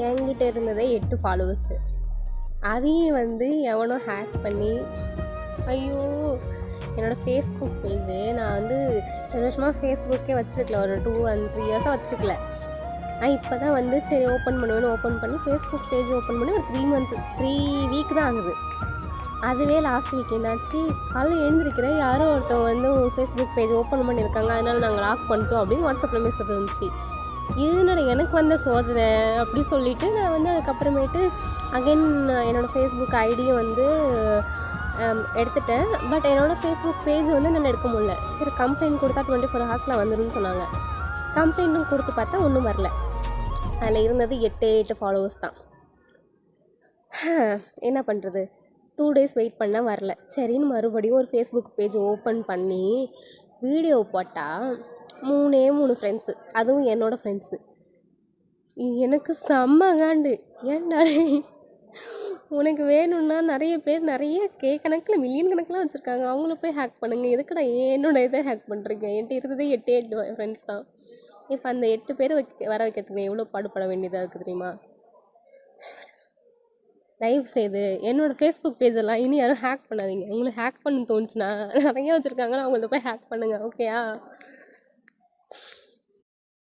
என்கிட்ட இருந்ததே 8 ஃபாலோவர்ஸு. அதையும் வந்து எவனோ ஹேக் பண்ணி, ஐயோ! என்னோடய ஃபேஸ்புக் பேஜு நான் வந்து 2 வருஷமாக ஃபேஸ்புக்கே வச்சுருக்கல, ஒரு 2 and 3 இயர்ஸாக வச்சுருக்கல. இப்போ தான் வந்து சரி ஓப்பன் பண்ணுவேன்னு ஓப்பன் பண்ணி ஃபேஸ்புக் பேஜ் ஓப்பன் பண்ணி ஒரு 3 வீக் தான் ஆகுது. அதுவே லாஸ்ட் வீக் என்னாச்சு, காலையில் எழுந்திருக்கிறேன், யாரோ ஒருத்தவங்க வந்து ஃபேஸ்புக் பேஜ் ஓப்பன் பண்ணியிருக்காங்க, அதனால் நாங்கள் லாக் பண்ணிட்டோம் அப்படின்னு வாட்ஸ்அப்பில் மெசேஜ் வந்துச்சு. இதனால எனக்கு வந்த சோதனை அப்படி சொல்லிவிட்டு நான் வந்து அதுக்கப்புறமேட்டு அகைன் என்னோடய ஃபேஸ்புக் ஐடியும் வந்து எடுத்துட்டேன். பட் என்னோடய ஃபேஸ்புக் பேஜ் வந்து நான் எடுக்க முடியல. சரி கம்ப்ளைண்ட் கொடுத்தா 24 ஹவர்ஸில் வந்துடும்னு சொன்னாங்க. கம்ப்ளைண்ட்டும் கொடுத்து பார்த்தா ஒன்றும் வரல. அதில் இருந்தது 8 ஃபாலோவர்ஸ் தான். என்ன பண்ணுறது, 2 டேஸ் வெயிட் பண்ணால் வரல. சரின்னு மறுபடியும் ஒரு ஃபேஸ்புக் பேஜ் ஓப்பன் பண்ணி வீடியோ போட்டால் 3 ஃப்ரெண்ட்ஸு, அதுவும் என்னோடய ஃப்ரெண்ட்ஸு. எனக்கு செம்ம காண்டு. ஏன்டா உனக்கு வேணும்னா நிறைய பேர் நிறைய கணக்கில் மில்லியன் கணக்கில் வச்சுருக்காங்க, அவங்கள போய் ஹேக் பண்ணுங்கள், எதுக்குடா என்னோட இதை ஹேக் பண்ணுறீங்க? என்கிட்ட இருந்ததே 8 ஃப்ரெண்ட்ஸ் தான். இப்போ அந்த 8 பேர் வர வைக்கிறதுக்கு எவ்வளோ பாடுபட வேண்டியதாக இருக்குது தெரியுமா? தயவு செய்து என்னோடய ஃபேஸ்புக் பேஜெல்லாம் இனி யாரும் ஹேக் பண்ணாதீங்க. உங்களுக்கு ஹேக் பண்ண தோணுச்சுன்னா நிறைய வச்சுருக்காங்கன்னா அவங்கள்ட்ட போய் ஹேக் பண்ணுங்கள், ஓகேயா?